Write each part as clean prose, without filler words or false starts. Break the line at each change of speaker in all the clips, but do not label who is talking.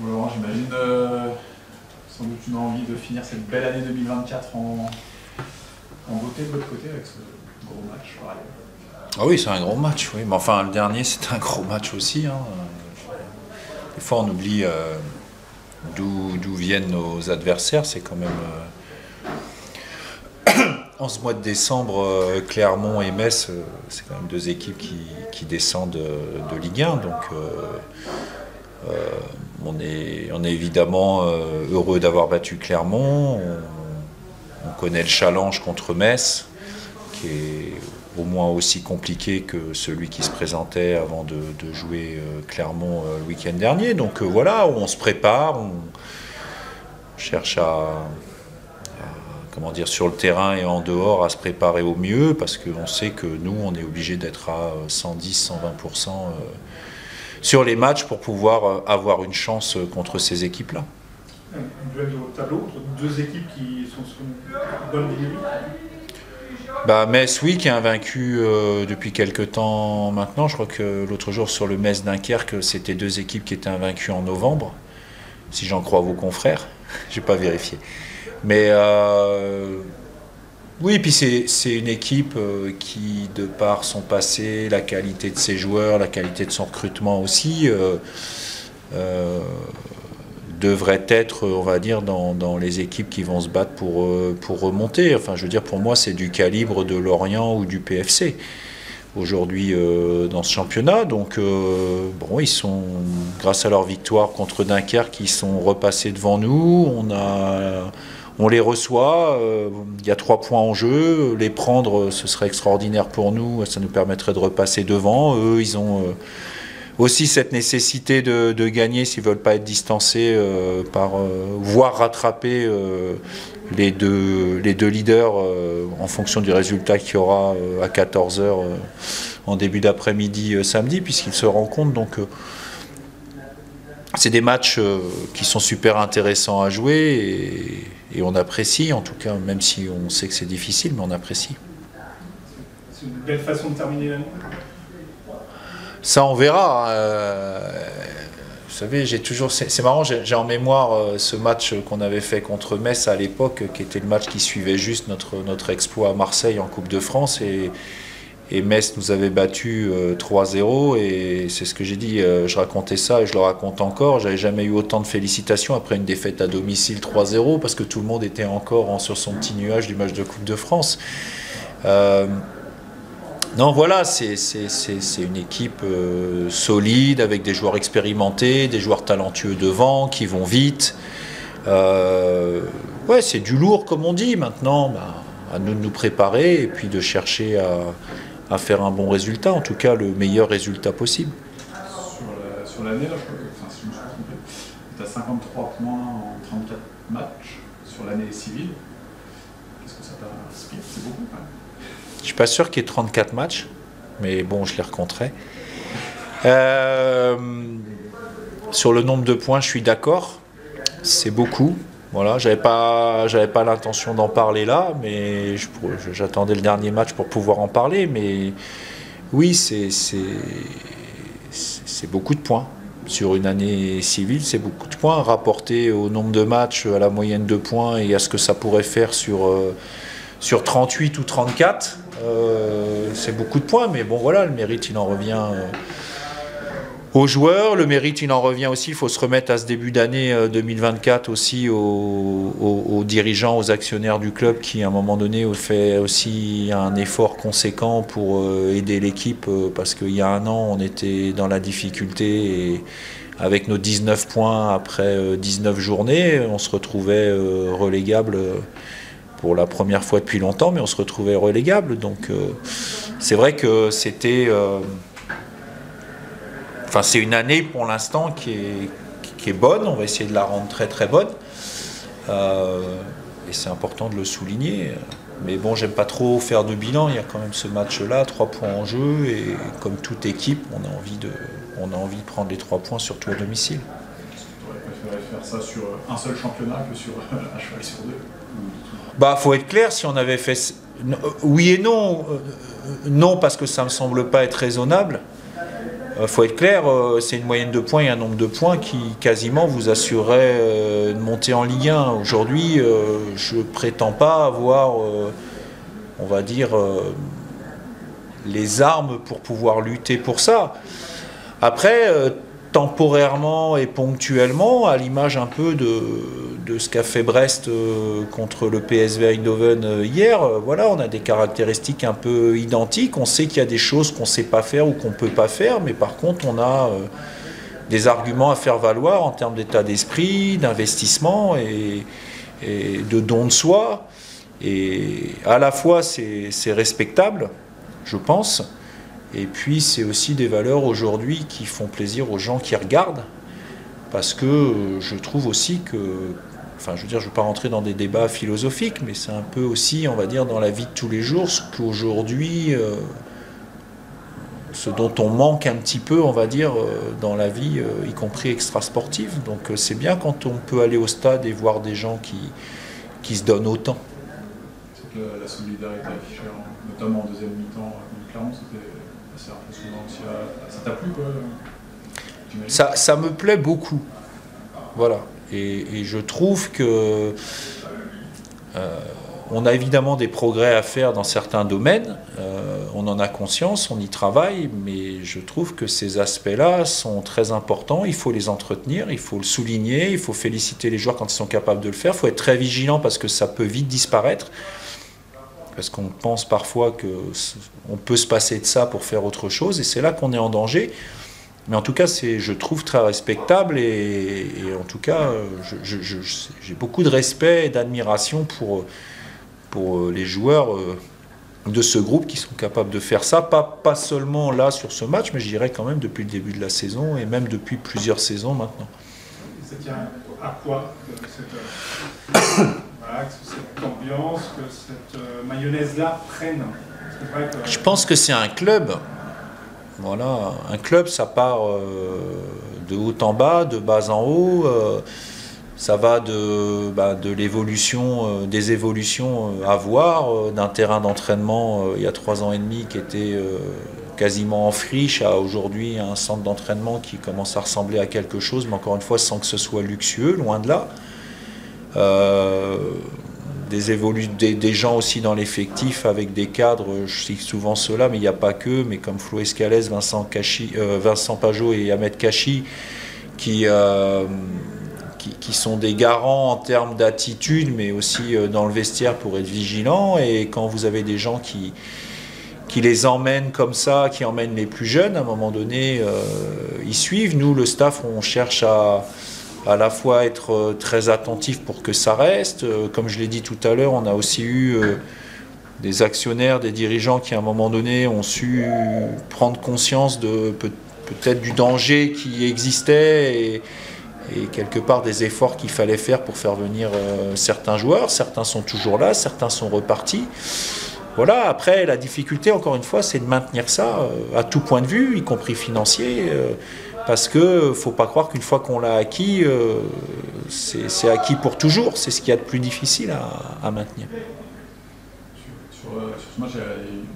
Laurent, j'imagine sans doute une envie de finir cette belle année 2024 en beauté de votre côté avec ce gros match. Pareil.
Ah oui, c'est un gros match, oui. Mais enfin, le dernier, c'était un gros match aussi. Hein. Des fois, on oublie d'où viennent nos adversaires. C'est quand même... en ce mois de décembre, Clermont et Metz, c'est quand même deux équipes qui descendent de Ligue 1. Donc, on est évidemment heureux d'avoir battu Clermont. On connaît le challenge contre Metz, qui est au moins aussi compliqué que celui qui se présentait avant de jouer Clermont le week-end dernier. Donc voilà, on se prépare, on cherche comment dire, sur le terrain et en dehors à se préparer au mieux, parce qu'on sait que nous, on est obligé d'être à 110-120% sur les matchs pour pouvoir avoir une chance contre ces équipes-là.
Un duel de haut tableau entre deux équipes qui sont sur une bonne dynamique.
Metz, oui, qui est invaincu depuis quelques temps maintenant. Je crois que l'autre jour sur le Metz Dunkerque, c'était deux équipes qui étaient invaincues en novembre, si j'en crois vos confrères. Je n'ai pas vérifié. Mais oui, puis c'est une équipe qui, de par son passé, la qualité de ses joueurs, la qualité de son recrutement aussi, devrait être, on va dire, dans les équipes qui vont se battre pour remonter. Enfin, je veux dire, pour moi, c'est du calibre de Lorient ou du PFC aujourd'hui dans ce championnat. Donc, bon, ils sont, grâce à leur victoire contre Dunkerque, ils sont repassés devant nous. On les reçoit, il y a 3 points en jeu. Les prendre, ce serait extraordinaire pour nous. Ça nous permettrait de repasser devant. Eux, ils ont aussi cette nécessité de gagner s'ils ne veulent pas être distancés voire rattraper les deux leaders en fonction du résultat qu'il y aura à 14h en début d'après-midi samedi, puisqu'ils se rencontrent. Donc c'est des matchs qui sont super intéressants à jouer et on apprécie, en tout cas, même si on sait que c'est difficile, mais on apprécie.
C'est une belle façon de terminer l'année.
Ça, on verra. Vous savez, c'est marrant, j'ai en mémoire ce match qu'on avait fait contre Metz à l'époque, qui était le match qui suivait juste notre exploit à Marseille en Coupe de France. Et Metz nous avait battu 3-0. Et c'est ce que j'ai dit, je racontais ça et je le raconte encore. J'avais jamais eu autant de félicitations après une défaite à domicile 3-0, parce que tout le monde était encore sur son petit nuage du match de Coupe de France. Non, voilà, c'est une équipe solide, avec des joueurs expérimentés, des joueurs talentueux devant, qui vont vite. Ouais, c'est du lourd, comme on dit. Maintenant, à nous de nous préparer et puis de chercher à faire un bon résultat, en tout cas le meilleur résultat possible.
Sur l'année, là, si je me suis trompé, tu as 53 points en 34 matchs sur l'année civile. Qu'est-ce que ça t'inspire? C'est beaucoup, quand même.
Je ne suis pas sûr qu'il y ait 34 matchs, mais bon, je les recompterai. Sur le nombre de points, je suis d'accord. C'est beaucoup. Voilà, j'avais pas l'intention d'en parler là, mais j'attendais le dernier match pour pouvoir en parler. Mais oui, c'est beaucoup de points. Sur une année civile, c'est beaucoup de points. Rapporté au nombre de matchs, à la moyenne de points et à ce que ça pourrait faire sur 38 ou 34, c'est beaucoup de points, mais bon voilà, le mérite il en revient aux joueurs, le mérite il en revient aussi, il faut se remettre à ce début d'année 2024 aussi aux dirigeants, aux actionnaires du club qui à un moment donné ont fait aussi un effort conséquent pour aider l'équipe, parce qu'il y a un an on était dans la difficulté et avec nos 19 points après 19 journées, on se retrouvait relégable pour la première fois depuis longtemps, mais on se retrouvait relégable. Donc c'est vrai que c'était... Enfin, c'est une année pour l'instant qui est bonne. On va essayer de la rendre très très bonne. Et c'est important de le souligner. Mais bon, j'aime pas trop faire de bilan. Il y a quand même ce match-là, 3 points en jeu. Et comme toute équipe, on a envie de prendre les 3 points, surtout à domicile.
Tu aurais préféré faire ça sur un seul championnat que sur un cheval sur deux?
Faut être clair, si on avait fait... Oui et non. Non, parce que ça me semble pas être raisonnable. faut être clair, c'est une moyenne de points et un nombre de points qui quasiment vous assurerait de monter en Ligue 1. Aujourd'hui, je ne prétends pas avoir, on va dire, les armes pour pouvoir lutter pour ça. Après, temporairement et ponctuellement, à l'image un peu de ce qu'a fait Brest contre le PSV Eindhoven hier, voilà, on a des caractéristiques un peu identiques. On sait qu'il y a des choses qu'on ne sait pas faire ou qu'on ne peut pas faire, mais par contre, on a des arguments à faire valoir en termes d'état d'esprit, d'investissement et de don de soi. Et à la fois, c'est respectable, je pense. Et puis c'est aussi des valeurs aujourd'hui qui font plaisir aux gens qui regardent, parce que je trouve aussi que, enfin je veux dire, je ne veux pas rentrer dans des débats philosophiques, mais c'est un peu aussi, on va dire, dans la vie de tous les jours, ce qu'aujourd'hui, ce dont on manque un petit peu, on va dire, dans la vie, y compris extra-sportive. Donc c'est bien quand on peut aller au stade et voir des gens qui se donnent autant.
La solidarité affichée, notamment en deuxième mi-temps, clairement, c'était assez impressionnant aussi. Ça t'a plu, quoi?
Ça me plaît beaucoup. Voilà. Et je trouve que on a évidemment des progrès à faire dans certains domaines. On en a conscience, on y travaille, mais je trouve que ces aspects-là sont très importants. Il faut les entretenir, il faut le souligner, il faut féliciter les joueurs quand ils sont capables de le faire. Il faut être très vigilant parce que ça peut vite disparaître. Parce qu'on pense parfois qu'on peut se passer de ça pour faire autre chose, et c'est là qu'on est en danger. Mais en tout cas, je trouve très respectable, et en tout cas, j'ai beaucoup de respect et d'admiration pour les joueurs de ce groupe qui sont capables de faire ça, pas seulement là sur ce match, mais je dirais quand même depuis le début de la saison, et même depuis plusieurs saisons maintenant.
Ça tient à quoi cette ambiance, que cette mayonnaise-là prenne?
Je pense que c'est un club. Voilà, un club, ça part de haut en bas, de bas en haut. Ça va de l'évolution, des évolutions à voir, d'un terrain d'entraînement il y a 3 ans et demi qui était quasiment en friche, à aujourd'hui un centre d'entraînement qui commence à ressembler à quelque chose, mais encore une fois sans que ce soit luxueux, loin de là. Des gens aussi dans l'effectif avec des cadres, je cite souvent ceux-là, mais il n'y a pas que, mais comme Flo Escalès, Vincent Pajot et Ahmed Kachi, qui sont des garants en termes d'attitude, mais aussi dans le vestiaire pour être vigilants. Et quand vous avez des gens qui les emmènent comme ça, qui emmènent les plus jeunes, à un moment donné, ils suivent. Nous, le staff, on cherche à la fois être très attentif pour que ça reste. Comme je l'ai dit tout à l'heure, on a aussi eu des actionnaires, des dirigeants qui à un moment donné ont su prendre conscience de peut-être du danger qui existait et quelque part des efforts qu'il fallait faire pour faire venir certains joueurs. Certains sont toujours là, certains sont repartis. Voilà, après la difficulté encore une fois c'est de maintenir ça à tout point de vue, y compris financier. Parce qu'il ne faut pas croire qu'une fois qu'on l'a acquis, c'est acquis pour toujours. C'est ce qu'il y a de plus difficile à maintenir.
Sur ce match, il y a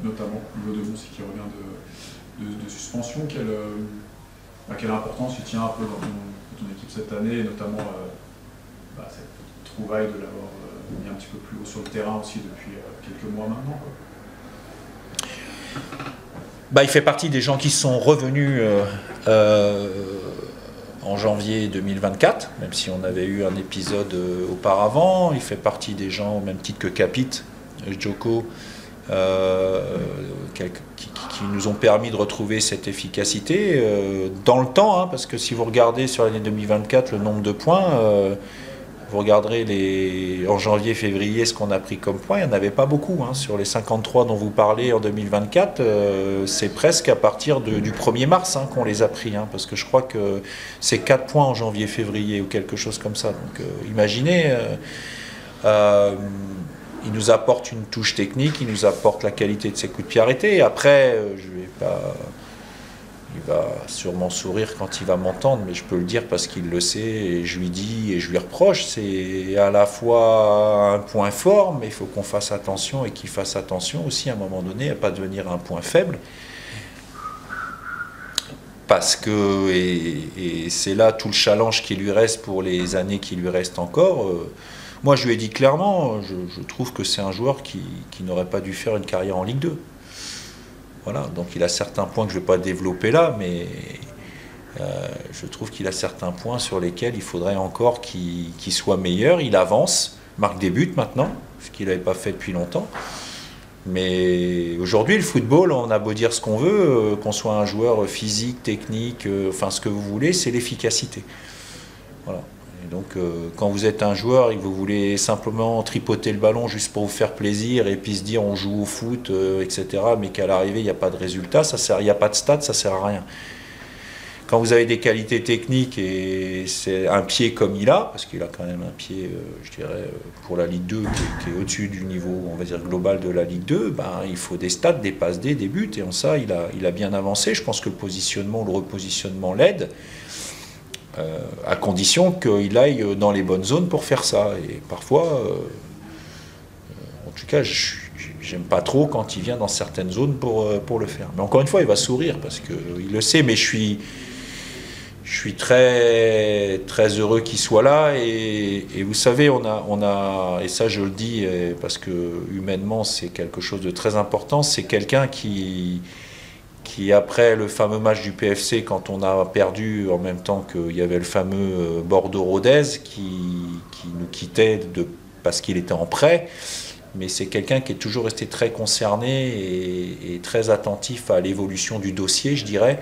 notamment Hugo de Mons qui revient de suspension. Quelle importance il tient un peu dans ton équipe cette année, notamment cette trouvaille de l'avoir mis un petit peu plus haut sur le terrain aussi depuis quelques mois maintenant, quoi.
Il fait partie des gens qui sont revenus en janvier 2024, même si on avait eu un épisode auparavant. Il fait partie des gens au même titre que Capit, Djoko, qui nous ont permis de retrouver cette efficacité dans le temps, hein, parce que si vous regardez sur l'année 2024 le nombre de points, vous regarderez en janvier-février ce qu'on a pris comme points, il n'y en avait pas beaucoup. Hein. Sur les 53 dont vous parlez en 2024, c'est presque à partir du 1er mars qu'on les a pris, hein, parce que je crois que c'est 4 points en janvier-février ou quelque chose comme ça. Donc imaginez, il nous apporte une touche technique, il nous apporte la qualité de ses coups de pied arrêtés. Après, il va sûrement sourire quand il va m'entendre, mais je peux le dire parce qu'il le sait, et je lui dis et je lui reproche. C'est à la fois un point fort, mais il faut qu'on fasse attention et qu'il fasse attention aussi à un moment donné à ne pas devenir un point faible. parce que, et c'est là tout le challenge qui lui reste pour les années qui lui restent encore. Moi, je lui ai dit clairement, je trouve que c'est un joueur qui n'aurait pas dû faire une carrière en Ligue 2. Voilà, donc il a certains points que je ne vais pas développer là, mais je trouve qu'il a certains points sur lesquels il faudrait encore qu'il soit meilleur. Il avance, marque des buts maintenant, ce qu'il n'avait pas fait depuis longtemps. Mais aujourd'hui, le football, on a beau dire ce qu'on veut, qu'on soit un joueur physique, technique, enfin ce que vous voulez, c'est l'efficacité. Voilà. Et donc, quand vous êtes un joueur et que vous voulez simplement tripoter le ballon juste pour vous faire plaisir et puis se dire on joue au foot, etc., mais qu'à l'arrivée, il n'y a pas de résultat, il n'y a pas de stade, ça ne sert à rien. Quand vous avez des qualités techniques et c'est un pied comme il a, parce qu'il a quand même un pied, je dirais, pour la Ligue 2 qui est au-dessus du niveau, on va dire, global de la Ligue 2, ben, il faut des stats, des passes D, des buts, et en ça, il a bien avancé. Je pense que le positionnement, le repositionnement l'aide, à condition qu'il aille dans les bonnes zones pour faire ça. Et parfois, en tout cas, j'aime pas trop quand il vient dans certaines zones pour le faire. Mais encore une fois, il va sourire, parce qu'il le sait, mais je suis très, très heureux qu'il soit là et vous savez, on a, et ça je le dis parce que humainement c'est quelque chose de très important, c'est quelqu'un qui après le fameux match du PFC, quand on a perdu en même temps qu'il y avait le fameux Bordeaux-Rodez qui nous quittait parce qu'il était en prêt, mais c'est quelqu'un qui est toujours resté très concerné et très attentif à l'évolution du dossier, je dirais,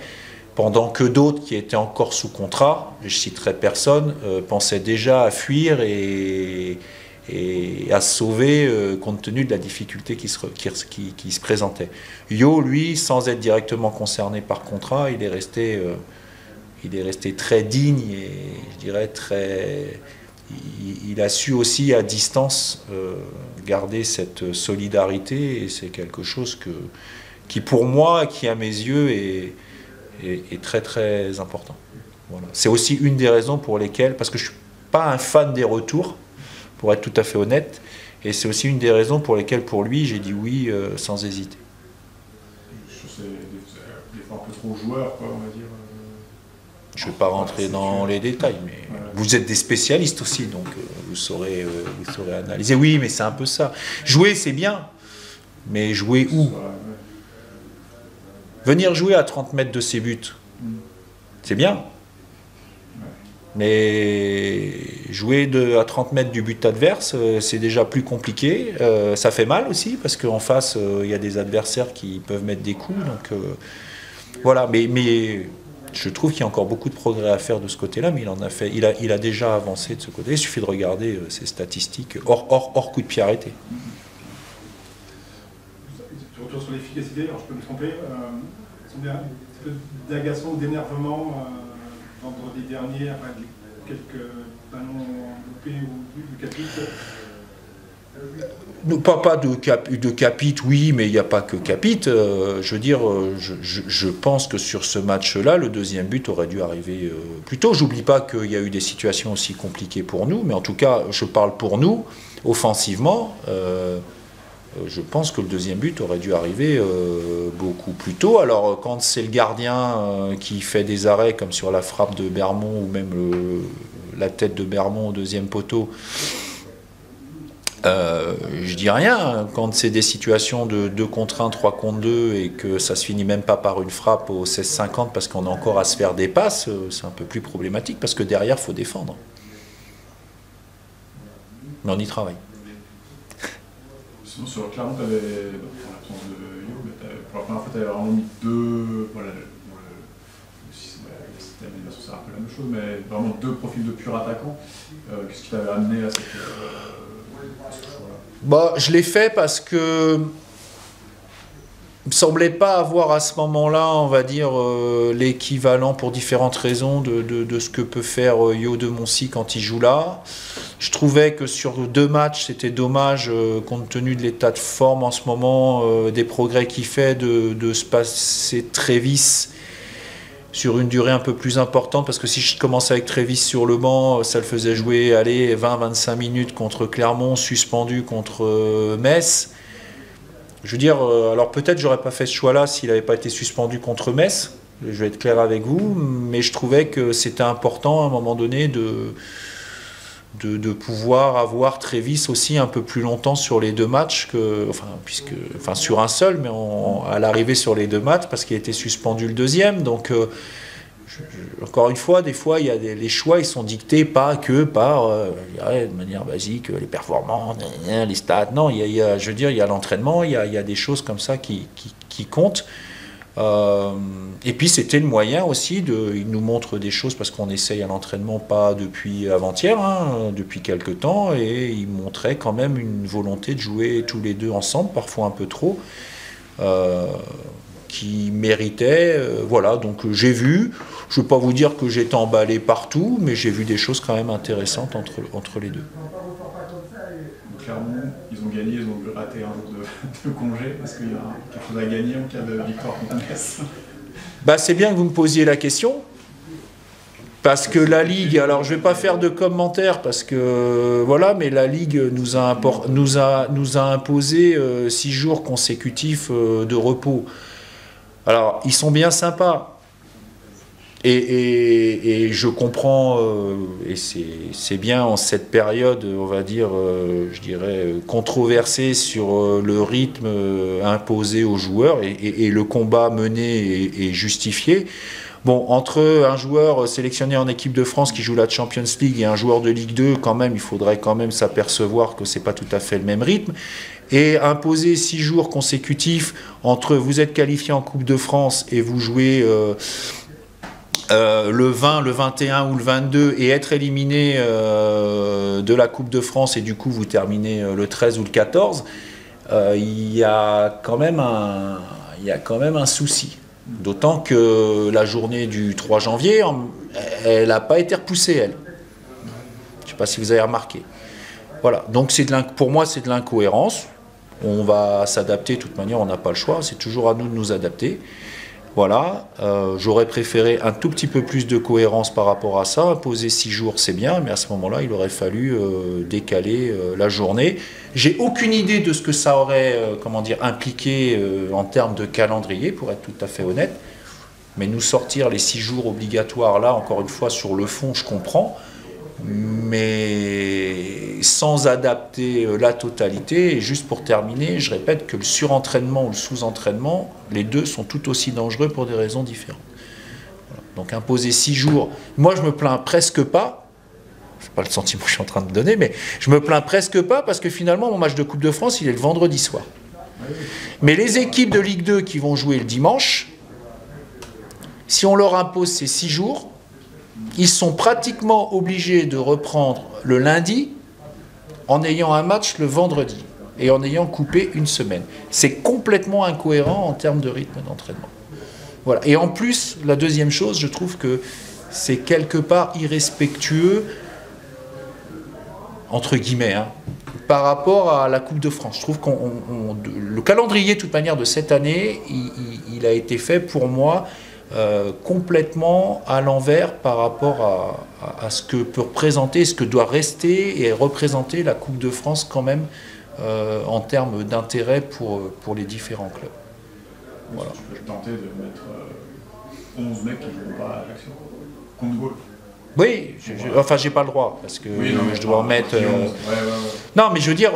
pendant que d'autres qui étaient encore sous contrat, je citerai personne, pensaient déjà à fuir et à se sauver compte tenu de la difficulté qui se présentait. Yo, lui, sans être directement concerné par contrat, il est resté très digne et je dirais il a su aussi à distance garder cette solidarité et c'est quelque chose qui pour moi, qui à mes yeux est très très important. Voilà. C'est aussi une des raisons pour lesquelles, parce que je ne suis pas un fan des retours, pour être tout à fait honnête, et c'est aussi une des raisons pour lesquelles pour lui j'ai dit oui sans hésiter.
C'est des fois un peu trop joueur, quoi, on va dire.
Je ne vais pas rentrer dans les détails, mais vous êtes des spécialistes aussi, donc vous saurez analyser. Oui, mais c'est un peu ça. Jouer, c'est bien, mais jouer où ? Venir jouer à 30 mètres de ses buts, c'est bien. Mais jouer à 30 mètres du but adverse, c'est déjà plus compliqué. Ça fait mal aussi, parce qu'en face, il y a des adversaires qui peuvent mettre des coups. Donc, voilà, mais je trouve qu'il y a encore beaucoup de progrès à faire de ce côté-là, mais il en a fait. Il a déjà avancé de ce côté. Il suffit de regarder ses statistiques hors coup de pied arrêté.
Retour sur l'efficacité, alors je peux me tromper, il y a un petit peu d'agacement ou d'énervement vendredi dernier, après quelques ballons loupés ou du capite.
Pas de capite, oui, mais il n'y a pas que capite. Je veux dire, je pense que sur ce match-là, le deuxième but aurait dû arriver plus tôt. J'oublie pas qu'il y a eu des situations aussi compliquées pour nous, mais en tout cas, je parle pour nous, offensivement. Je pense que le deuxième but aurait dû arriver beaucoup plus tôt. Alors quand c'est le gardien qui fait des arrêts comme sur la frappe de Bermond ou même la tête de Bermond au deuxième poteau, je dis rien. Quand c'est des situations de 2 contre 1, 3 contre 2 et que ça se finit même pas par une frappe au 16-50 parce qu'on a encore à se faire des passes, c'est un peu plus problématique parce que derrière il faut défendre. Mais on y travaille.
Sinon, sur Clermont, tu avais, pour l'absence de Yo, mais pour la première fois, tu avais vraiment mis deux. Voilà, le système d'animation, c'est un peu la même chose, mais vraiment 2 profils de purs attaquants. Qu'est-ce qui t'avait amené à ce choix-là ?
Bah, je l'ai fait parce que il me semblait pas avoir à ce moment-là, on va dire, l'équivalent pour différentes raisons de ce que peut faire Yo de Moncy quand il joue là. Je trouvais que sur 2 matchs, c'était dommage, compte tenu de l'état de forme en ce moment, des progrès qu'il fait, de se passer Trévis sur une durée un peu plus importante, parce que si je commençais avec Trévis sur le banc, ça le faisait jouer 20-25 minutes contre Clermont, suspendu contre Metz. Je veux dire, alors peut-être j'aurais pas fait ce choix-là s'il n'avait pas été suspendu contre Metz, je vais être clair avec vous, mais je trouvais que c'était important à un moment donné de pouvoir avoir Trévis aussi un peu plus longtemps sur les 2 matchs, sur un seul, mais à l'arrivée sur les 2 matchs, parce qu'il a été suspendu le deuxième. Donc, encore une fois, des fois, les choix ils sont dictés pas que par, de manière basique, les performances, les stats. Non, il y a l'entraînement, il y a des choses comme ça qui comptent. Et puis c'était le moyen aussi il nous montre des choses parce qu'on essaye à l'entraînement pas depuis avant-hier, depuis quelques temps, et il montrait quand même une volonté de jouer tous les deux ensemble, parfois un peu trop, qui méritait, voilà. Donc j'ai vu, je ne veux pas vous dire que j'étais emballé partout, mais j'ai vu des choses quand même intéressantes entre les deux.
Clairement, ils ont gagné, ils ont raté un jour de congé. Est-ce qu'il y a quelque chose à gagner en cas de victoire contre Metz?
C'est bien que vous me posiez la question, parce que la Ligue, alors je ne vais pas faire de commentaires, parce que voilà, mais la Ligue nous a imposé 6 jours consécutifs de repos. Alors, ils sont bien sympas. Et je comprends, et c'est bien en cette période, on va dire, je dirais, controversée sur le rythme imposé aux joueurs, et le combat mené est justifié. Bon, entre un joueur sélectionné en équipe de France qui joue la Champions League et un joueur de Ligue 2, quand même, il faudrait quand même s'apercevoir que c'est pas tout à fait le même rythme. Et imposer 6 jours consécutifs entre vous êtes qualifié en Coupe de France et vous jouez le 20, le 21 ou le 22 et être éliminé de la Coupe de France, et du coup vous terminez le 13 ou le 14, il y a quand même un souci. D'autant que la journée du 3 janvier, elle n'a pas été repoussée, elle. Je ne sais pas si vous avez remarqué. Voilà, donc pour moi c'est de l'incohérence. On va s'adapter, de toute manière on n'a pas le choix, c'est toujours à nous de nous adapter. Voilà, j'aurais préféré un tout petit peu plus de cohérence par rapport à ça. Imposer 6 jours, c'est bien, mais à ce moment-là, il aurait fallu décaler la journée. J'ai aucune idée de ce que ça aurait impliqué en termes de calendrier, pour être tout à fait honnête. Mais nous sortir les 6 jours obligatoires, là, encore une fois, sur le fond, je comprends. Mais sans adapter la totalité. Et juste pour terminer, je répète que le surentraînement ou le sous-entraînement, les deux sont tout aussi dangereux pour des raisons différentes. Voilà. Donc imposer 6 jours, moi je me plains presque pas, c'est pas le sentiment que je suis en train de donner, mais je me plains presque pas parce que finalement mon match de Coupe de France il est le vendredi soir. Mais les équipes de Ligue 2 qui vont jouer le dimanche, si on leur impose ces 6 jours, ils sont pratiquement obligés de reprendre le lundi en ayant un match le vendredi et en ayant coupé une semaine. C'est complètement incohérent en termes de rythme d'entraînement. Voilà. Et en plus, la deuxième chose, je trouve que c'est quelque part irrespectueux, entre guillemets, par rapport à la Coupe de France. Je trouve que le calendrier, de toute manière, de cette année, il a été fait pour moi complètement à l'envers par rapport à ce que peut représenter, ce que doit rester et représenter la Coupe de France quand même en termes d'intérêt pour les différents clubs. Voilà.
Je peux tenter de mettre 11 mecs qui ne jouent pas à Ajaccio contre Gaulle.
Oui, j'ai pas le droit parce que
oui, non,
je dois en mettre.
Ouais.
Non, mais je veux dire,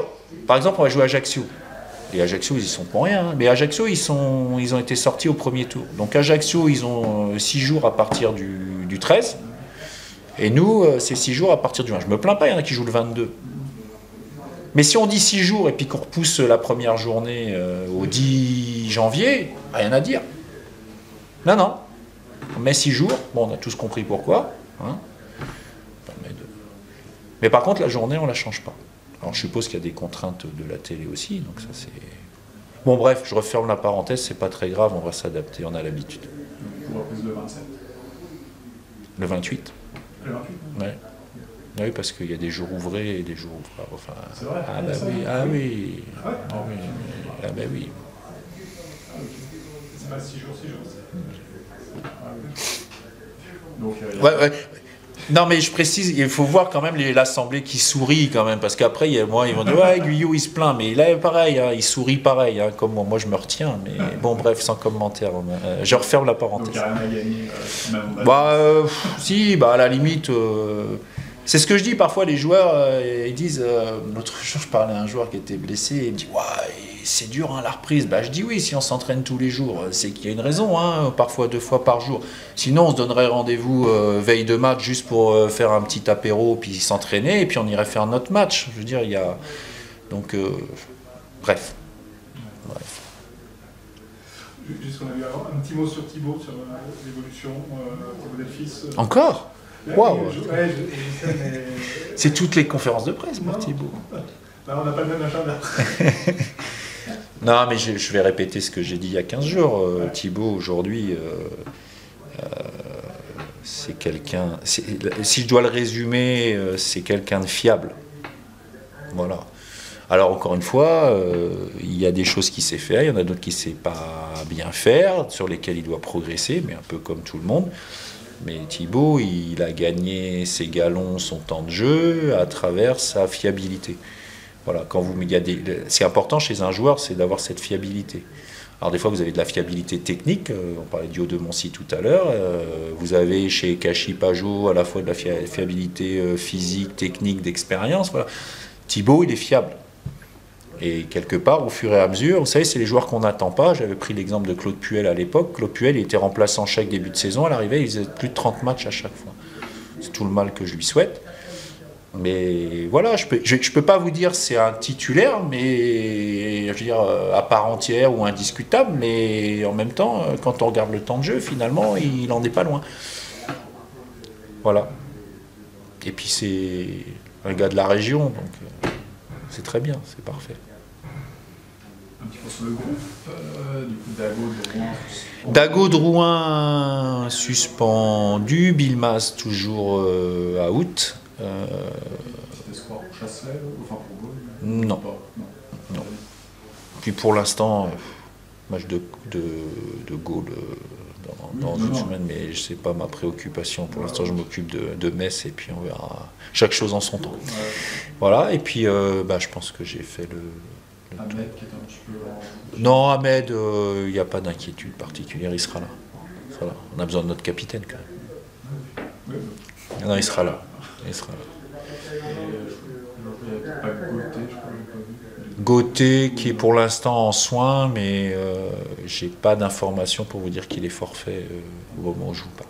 par exemple, on va jouer à Ajaccio. Et Ajaccio, ils y sont pour rien. Mais Ajaccio, ils ont été sortis au premier tour. Donc Ajaccio, ils ont 6 jours à partir du 13. Et nous, c'est 6 jours à partir du 20. Je me plains pas, il y en a qui jouent le 22. Mais si on dit 6 jours et puis qu'on repousse la première journée au 10 janvier, rien à dire. Non. On met 6 jours. Bon, on a tous compris pourquoi. Mais par contre, la journée, on ne la change pas. Alors je suppose qu'il y a des contraintes de la télé aussi, donc ça c'est... Bon bref, je referme la parenthèse, c'est pas très grave, on va s'adapter, on a l'habitude.
Pour reprise le 27.
Le 28.
Le 28
ouais. Oui, parce qu'il y a des jours ouvrés et des jours ouvrés. Enfin,
c'est vrai.
Ah bah oui,
ah oui.
Ah bah oui.
C'est pas 6 jours.
Donc,
ouais. Non, mais je précise, il faut voir quand même l'assemblée qui sourit quand même, parce qu'après, moi, ils vont dire ouais, Guyot, il se plaint, mais là, pareil, hein, il sourit pareil, hein, comme moi, je me retiens, mais bon, bref, sans commentaire. Je referme la parenthèse.
Donc, il n'y a rien à gagner, même
si, à la limite. C'est ce que je dis parfois, les joueurs, ils disent, l'autre jour je parlais à un joueur qui était blessé, et il me dit ouais, c'est dur hein, la reprise. Je dis oui, si on s'entraîne tous les jours, c'est qu'il y a une raison, hein, parfois 2 fois par jour. Sinon on se donnerait rendez-vous veille de match juste pour faire un petit apéro, puis s'entraîner, et puis on irait faire notre match. Je veux dire, il y a... Donc, bref.
Juste qu'on a eu un petit mot sur Thibaut, sur l'évolution, Thibaut Delphis.
Encore? Waouh!
Ouais, je sais, mais...
C'est toutes les conférences de presse, moi, Thibaut.
Là, on n'a pas le même agenda.
Non, mais je vais répéter ce que j'ai dit il y a 15 jours. Thibaut, aujourd'hui, c'est quelqu'un... Si je dois le résumer, c'est quelqu'un de fiable. Voilà. Alors, encore une fois, il y a des choses qu'il sait faire, il y en a d'autres qu'il ne sait pas bien faire, sur lesquelles il doit progresser, mais un peu comme tout le monde. Mais Thibaut, il a gagné ses galons, son temps de jeu, à travers sa fiabilité. Voilà, c'est important chez un joueur, c'est d'avoir cette fiabilité. Alors des fois, vous avez de la fiabilité technique, on parlait du haut de Moncy tout à l'heure, vous avez chez Kachi Pajot à la fois de la fiabilité physique, technique, d'expérience. Voilà. Thibaut, il est fiable. Et quelque part, au fur et à mesure, vous savez, c'est les joueurs qu'on n'attend pas. J'avais pris l'exemple de Claude Puel à l'époque. Claude Puel, il était remplaçant chaque début de saison. À l'arrivée, il faisait plus de 30 matchs à chaque fois. C'est tout le mal que je lui souhaite. Mais voilà, je peux pas vous dire c'est un titulaire, mais je veux dire à part entière ou indiscutable. Mais en même temps, quand on regarde le temps de jeu, finalement, il en est pas loin. Voilà. Et puis c'est un gars de la région, donc c'est très bien, c'est parfait.
Un petit peu sur le groupe, du coup Dago de Rouen.
Dago de Rouen suspendu, Bilmas toujours à août.
Petit espoir pour Chasselet, enfin pour Gaulle?
Non. Non. Puis pour l'instant, match de Gaulle dans une semaine, mais c'est pas ma préoccupation. Pour l'instant, je m'occupe de Metz et puis on verra chaque chose en son temps. Ouais. Voilà, et puis je pense que j'ai fait le
Ahmed qui est un petit peu...
Non, Ahmed, il n'y a pas d'inquiétude particulière, il sera là. On a besoin de notre capitaine quand même.
Oui.
Non, il sera là. Il sera là.
Il n'y a pas Gauthier, je crois que je n'ai pas vu.
Gauthier qui est pour l'instant en soins, mais j'ai pas d'informations pour vous dire qu'il est forfait au moment où je joue pas.